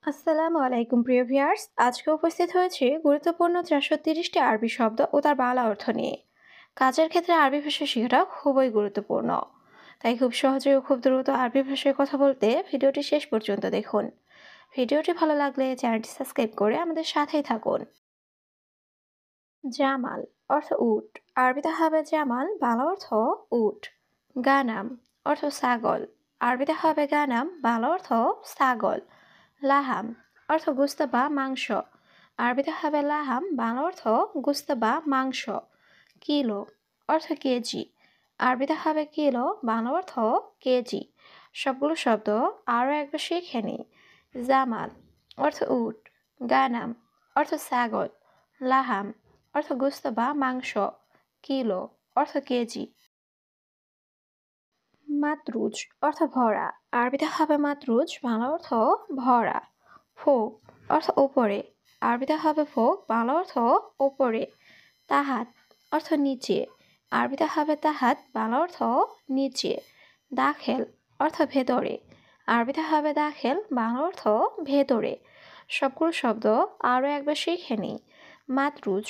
আসসালামু আলাইকুম প্রিয় ভিউয়ার্স, আজকে উপস্থিত হয়েছে গুরুত্বপূর্ণ 430টি আরবি শব্দ ও তার বাংলা অর্থ নিয়ে। কাজের ক্ষেত্রে আরবি ভাষা শেখাটা খুবই গুরুত্বপূর্ণ, তাই খুব সহজে ও খুব দ্রুত আরবি ভাষায় কথা বলতে ভিডিওটি শেষ পর্যন্ত দেখুন। ভিডিওটি ভালো লাগলে চ্যানেলটি সাবস্ক্রাইব করে আমাদের সাথেই থাকুন। জামাল অর্থ উট, আরবিতে হবে জামাল, বাংলা অর্থ উট। গানাম অর্থ ছাগল, আরবিতে হবে গানাম, বাংলা অর্থ ছাগল। লাহাম অর্থ গোস্ত বা মাংস, আরবিতে হবে লাহাম, বাংলা অর্থ গোস্ত বা মাংস। কিলো অর্থ কেজি, আরবিতে হবে কিলো, বাংলা অর্থ কেজি। সবগুলো শব্দ আরও একবার শিখে নিই। জামাল অর্থ উট, গানাম অর্থ ছাগল, লাহাম অর্থ গোস্ত বা মাংস, কিলো অর্থ কেজি। মাতরুজ অর্থ ভরা, আরবিতে হবে মাতরুজ, বাংলা অর্থ ভরা। ফোক অর্থ ওপরে, আরবিতে হবে ফোক, বাংলা অর্থ ওপরে। তাহাত অর্থ নিচে, আরবিতে হবে তাহাত, বাংলা অর্থ নিচে। দাখেল অর্থ ভেতরে, আরবিতে হবে দাখেল, বাংলা অর্থ ভেতরে। সবগুলো শব্দ আরও একবার শিখে নিই। মাতরুজ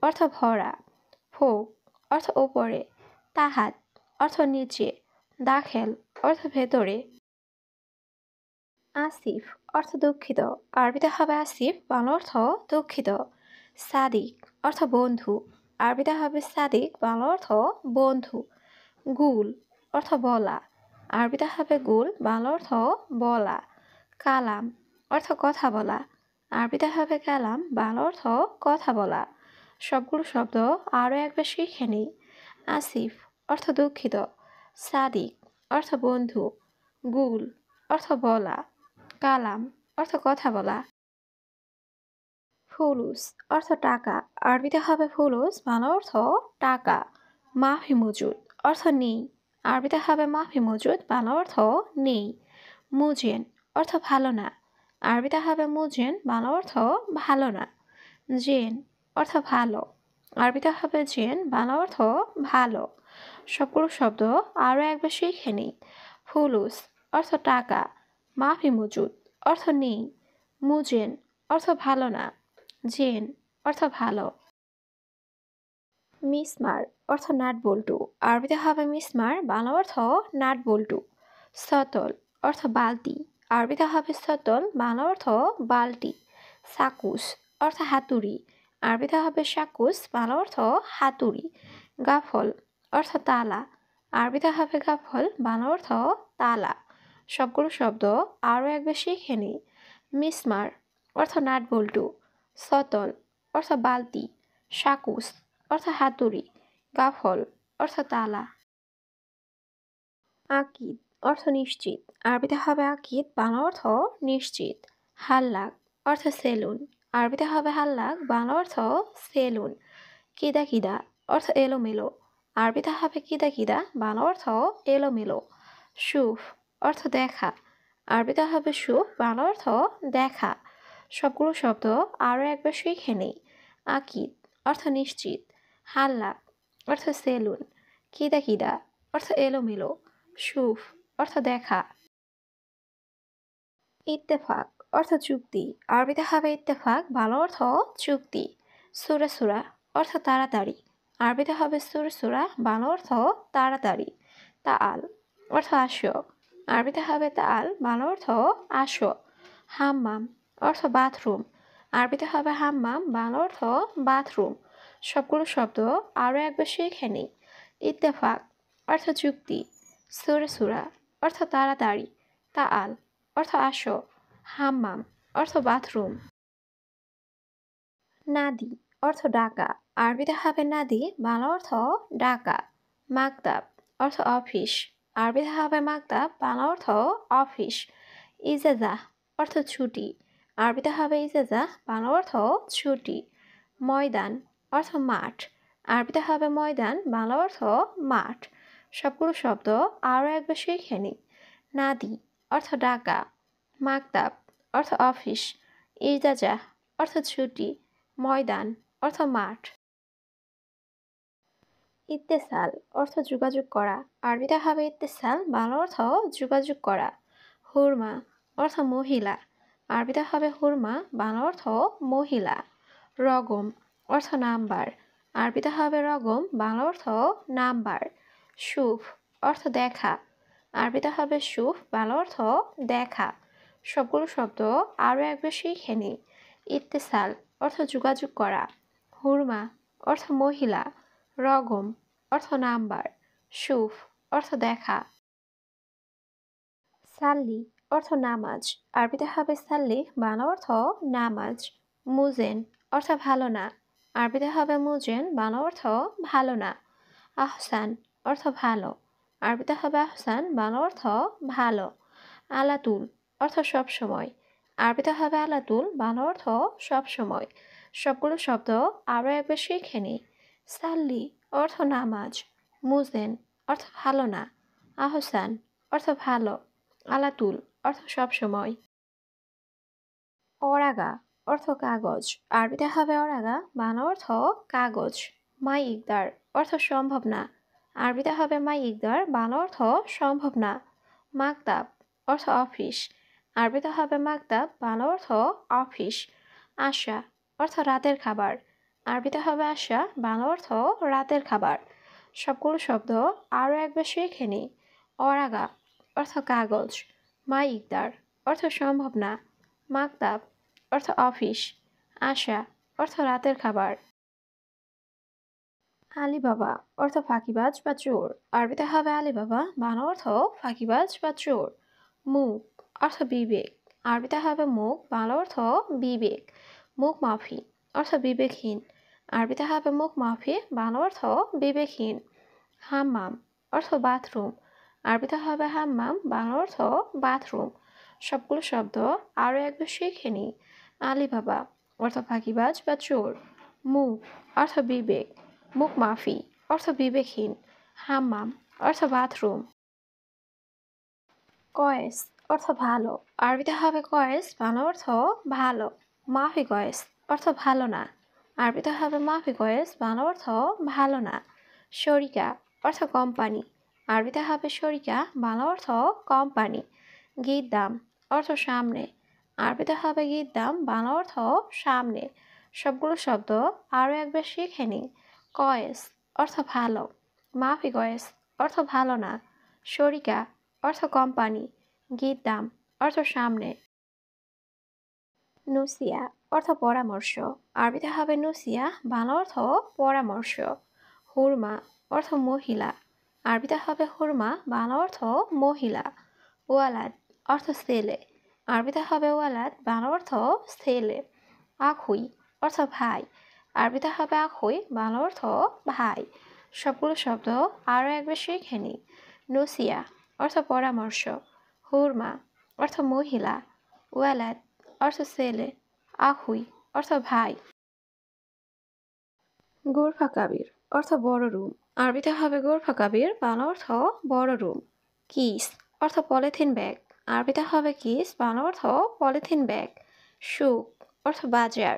অর্থ ভরা, ফোক অর্থ ওপরে, তাহাত অর্থ নিচে, দাখেল অর্থ ভেতরে। আসিফ অর্থ দুঃখিত, আরবিতে হবে আসিফ, বাংলা অর্থ দুঃখিত। সাদিক অর্থ বন্ধু, আরবিতে হবে সাদিক, বাংলা অর্থ বন্ধু। গুল অর্থ বলা, আরবিতে হবে গুল, বাংলা অর্থ বলা। কালাম অর্থ কথা বলা, আরবিতে হবে কালাম, বাংলা অর্থ কথা বলা। সবগুলো শব্দ আরও একবার শিখে নিই। আসিফ অর্থ দুঃখিত, সাদিক অর্থ বন্ধু, গুল অর্থ বলা, কালাম অর্থ কথা বলা। ফুলুস অর্থ টাকা, আরবিতে হবে ফুলুস, বাংলা অর্থ টাকা। মাফি মজুদ অর্থ নেই, আরবিতে হবে মাফি মজুদ, বাংলা অর্থ নেই। মুজেন অর্থ ভালো না, আরবিতে হবে মুজেন, বাংলা অর্থ ভালো না। জেন অর্থ ভালো, আরবিতে হবে জেন, বাংলা অর্থ ভালো। সবগুলো শব্দ আরও একবার শিখে নিই। ফুলুস অর্থ টাকা, মাফি মজুদ অর্থ নেই, মুজেন অর্থ ভালো না, জেন অর্থ ভালো। মিসমার অর্থ নাট বল্টু, আরবিতে হবে মিসমার, বাংলা অর্থ নাট বল্টু। সতল অর্থ বালতি, আরবিতে হবে সতল, বাংলা অর্থ বালতি। সাকুস অর্থ হাতুড়ি, আরবিতে হবে সাকুস, বাংলা অর্থ হাতুড়ি। গাফল অর্থ তালা, আরবিতে হবে গাফল, বাংলা অর্থ তালা। সবগুলো শব্দ আরও একবার শিখে নিই। মিসমার অর্থ নাট বল্টু, সতল অর্থ বালতি, সাকুস অর্থ হাতুড়ি, গাফল অর্থ তালা। আকিদ অর্থ নিশ্চিত, আরবিতে হবে আকিদ, বাংলা অর্থ নিশ্চিত। হাল্লাক অর্থ সেলুন, আরবিতে হবে হাল্লাক, বাংলা অর্থ সেলুন। কিদা কিদা অর্থ এলোমেলো, আরবিতে হবে কিদা কিদা, বাংলা অর্থ এলোমেলো। সুফ অর্থ দেখা, আরবিতে হবে সুফ, বাংলা অর্থ দেখা। সবগুলো শব্দ আরও একবার শিখে নেই। আকিদ অর্থ নিশ্চিত, হাল্লাক অর্থ সেলুন, কিদা কিদা অর্থ এলোমেলো, সুফ অর্থ দেখা। ইত্তেফাক অর্থ চুক্তি, আরবিতে হবে ইত্তেফাক, বাংলা অর্থ চুক্তি। সুরা সুরা অর্থ তাড়াতাড়ি, আরবিতে হবে সুরা সুরা, বাংলা অর্থ তাড়াতাড়ি। তাআল অর্থ আসো, আরবিতে হবে তাআল, বাংলা অর্থ আসো। হাম্মাম অর্থ বাথরুম, আরবিতে হবে হাম্মাম, বাংলা অর্থ বাথরুম। সবগুলো শব্দ আরও একবার শিখে নিই। ইত্তেফাক অর্থ চুক্তি, সুরা সুরা অর্থ তাড়াতাড়ি, তাআল অর্থ আসো, হাম্মাম অর্থ বাথরুম। নাদি অর্থ ডাকা, আরবিতে হবে নাদি, বাংলা অর্থ ডাকা। মাকতাব অর্থ অফিস, আরবিতে হবে মাকতাব, বাংলা অর্থ অফিস। ইজাজাহ অর্থ ছুটি, আরবিতে হবে ইজাজাহ, বাংলা অর্থ ছুটি। ময়দান অর্থ মাঠ, আরবিতে হবে ময়দান, বাংলা অর্থ মাঠ। সবগুলো শব্দ আরও একবার শিখে নিই। নাদি অর্থ ডাকা, মাকতাব অর্থ অফিস, ইজাজাহ অর্থ ছুটি, ময়দান অর্থ মাঠ। ইত্তেসাল অর্থ যোগাযোগ করা, আরবিতে হবে ইত্তেসাল, বাংলা অর্থ যোগাযোগ করা। হুরমা অর্থ মহিলা, আরবিতে হবে হুরমা, বাংলা অর্থ মহিলা। রগম অর্থ নাম্বার, আরবিতে হবে রগম, বাংলা অর্থ নাম্বার। সুফ অর্থ দেখা, আরবিতে হবে সুফ, বাংলা অর্থ দেখা। সবগুলো শব্দ আরও একবার শিখে নিই। ইত্তেসাল অর্থ যোগাযোগ করা, হুরমা অর্থ মহিলা, রগম অর্থ নাম্বার, সুফ অর্থ দেখা। সাল্লি অর্থ নামাজ, আরবিতে হবে সাল্লি, বাংলা অর্থ নামাজ। মুজেন অর্থ ভালো না, আরবিতে হবে মুজেন, বাংলা অর্থ ভালো না। আহসান অর্থ ভালো, আরবিতে হবে আহসান, বাংলা অর্থ ভালো। আলাতুল অর্থ সবসময়, আরবিতে হবে আলাতুল, বাংলা অর্থ সবসময়। সবগুলো শব্দ আরও একবার শিখে নিই। সাল্লি অর্থ নামাজ, মুজেন অর্থ ভালো না, আহসান অর্থ ভালো, আলাতুল অর্থ সবসময়। অরাগা অর্থ কাগজ, আরবিতে হবে অরাগা, বাংলা অর্থ কাগজ। মাই ইকদার অর্থ সম্ভব না, আরবিতে হবে মাই ইকদার, বাংলা অর্থ সম্ভব না। মাকতাব অর্থ অফিস, আরবিতে হবে মাকতাব, বাংলা অর্থ অফিস। আশা অর্থ রাতের খাবার, আরবিতে হবে আশা, বাংলা অর্থ রাতের খাবার। সবগুলো শব্দ আরও একবার শিখে নিই। অরাগা অর্থ কাগজ, মাই ইকদার অর্থ সম্ভব না, মাকতাব অর্থ অফিস, আশা অর্থ রাতের খাবার। আলিবাবা অর্থ ফাঁকিবাজ বা চোর, আরবিতে হবে আলিবাবা, বাংলা অর্থ ফাঁকিবাজ বা চোর। মুখ অর্থ বিবেক, আরবিতে হবে মুখ, বাংলা অর্থ বিবেক। মুখ মাফি অর্থ বিবেকহীন, আরবিতে হবে মুখ মাফি, বাংলা অর্থ বিবেকহীন। হাম্মাম অর্থ বাথরুম, আরবিতে হবে হাম্মাম, বাংলা অর্থ বাথরুম। সবগুলো শব্দ আরও একবার শিখে নিই। আলিবাবা অর্থ ফাঁকিবাজ বা চোর, মুখ অর্থ বিবেক, মুখ মাফি অর্থ বিবেকহীন, হাম্মাম অর্থ বাথরুম। কয়েস অর্থ ভালো, আরবিতে হবে কয়েস, বাংলা অর্থ ভালো। মাফি কয়েস অর্থ ভালো না, আরবিতে হবে মাফি কয়েস, বাংলা অর্থ ভালো না। শরিকা অর্থ কোম্পানি, আরবিতে হবে শরিকা, বাংলা অর্থ কোম্পানি। গিদ্দাম অর্থ সামনে, আরবিতে হবে গিদ্দাম, বাংলা অর্থ সামনে। সবগুলো শব্দ আরও একবার শিখে নিই। কয়েস অর্থ ভালো, মাফি কয়েস অর্থ ভালো না, শরিকা অর্থ কোম্পানি, গিদ্দাম অর্থ সামনে। নুসিয়া অর্থ পরামর্শ, আরবিতে হবে নুসিয়া, বাংলা অর্থ পরামর্শ। হুরমা অর্থ মহিলা, আরবিতে হবে হুরমা, বাংলা অর্থ মহিলা। ওয়ালাদ অর্থ ছেলে, আরবিতে হবে ওয়ালাদ, বাংলা অর্থ ছেলে। আখুই অর্থ ভাই, আরবিতে হবে আখুই, বাংলা অর্থ ভাই। সবগুলো শব্দ আরও একবার শিখে নিই। নুসিয়া অর্থ পরামর্শ, হুরমা অর্থ মহিলা, ওয়ালাদ অর্থ ছেলে, আখুই অর্থ ভাই। গোরফা কাবির অর্থ বড় রুম, আরবিতে হবে গোরফা কাবির, বাংলা অর্থ বড় রুম। কিস অর্থ পলিথিন ব্যাগ, আরবিতে হবে কিস, বাংলা অর্থ পলিথিন ব্যাগ। সুক অর্থ বাজার,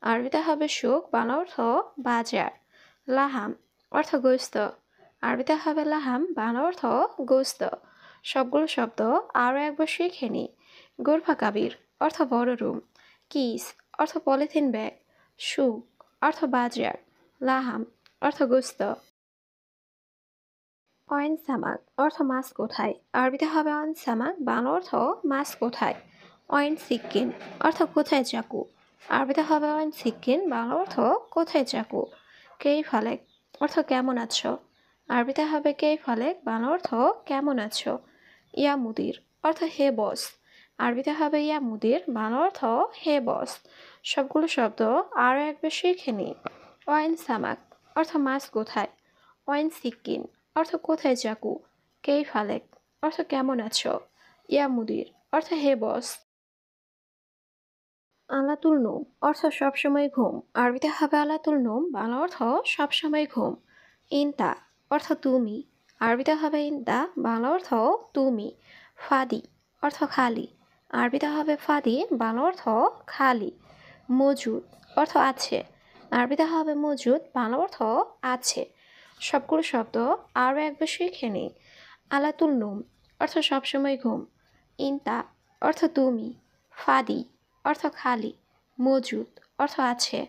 আরবিতে হবে সুক, বাংলা অর্থ বাজার। লাহাম অর্থ গোস্ত, আরবিতে হবে লাহাম, বাংলা অর্থ গোস্ত। সবগুলো শব্দ আরও একবার শিখে নিই। গোরফা কাবির অর্থ বড় রুম, কিস অর্থ পলিথিন ব্যাগ, সুক অর্থ বাজার, লাহাম অর্থ গোস্ত। অয়েন সামাক অর্থ মাছ কোথায়, আরবিতে হবে অয়েন সামাক, বাংলা অর্থ মাছ কোথায়। অয়েন সিক্কিন অর্থ কোথায় চাকু, আরবিতে হবে অয়েন সিক্কিন, বাংলা অর্থ কোথায় চাকু। কেই ফালেক অর্থ কেমন আছো, আরবিতে হবে কেই ফালেক, বাংলা অর্থ কেমন আছো। ইয়া মুদির অর্থ হে বস, আরবিতে হবে ইয়া মুদির, বাংলা অর্থ হে বস। সবগুলো শব্দ আরও একবার শিখে নিই। অয়েন সামাক অর্থ মাছ কোথায়, অয়েন সিক্কিন অর্থ কোথায় চাকু, কেই ফালেক অর্থ কেমন আছো, ইয়া মুদির অর্থ হে বস। আলাতুল নোম অর্থ সবসময় ঘুম, আরবিতে হবে আলাতুল নোম, বাংলা অর্থ সবসময় ঘুম। ইনতা অর্থ তুমি, আরবিতে হবে ইনতা, বাংলা অর্থ তুমি। ফাদি অর্থ খালি, আরবিতে হবে ফাদি, বাংলা অর্থ খালি। মজুদ অর্থ আছে, আরবিতে হবে মজুদ, বাংলা অর্থ আছে। সবগুলো শব্দ আরও একবার শিখে নিই। আলাতুল নোম অর্থ সবসময় ঘুম, ইনতা অর্থ তুমি, ফাদি অর্থ খালি, মজুদ অর্থ আছে।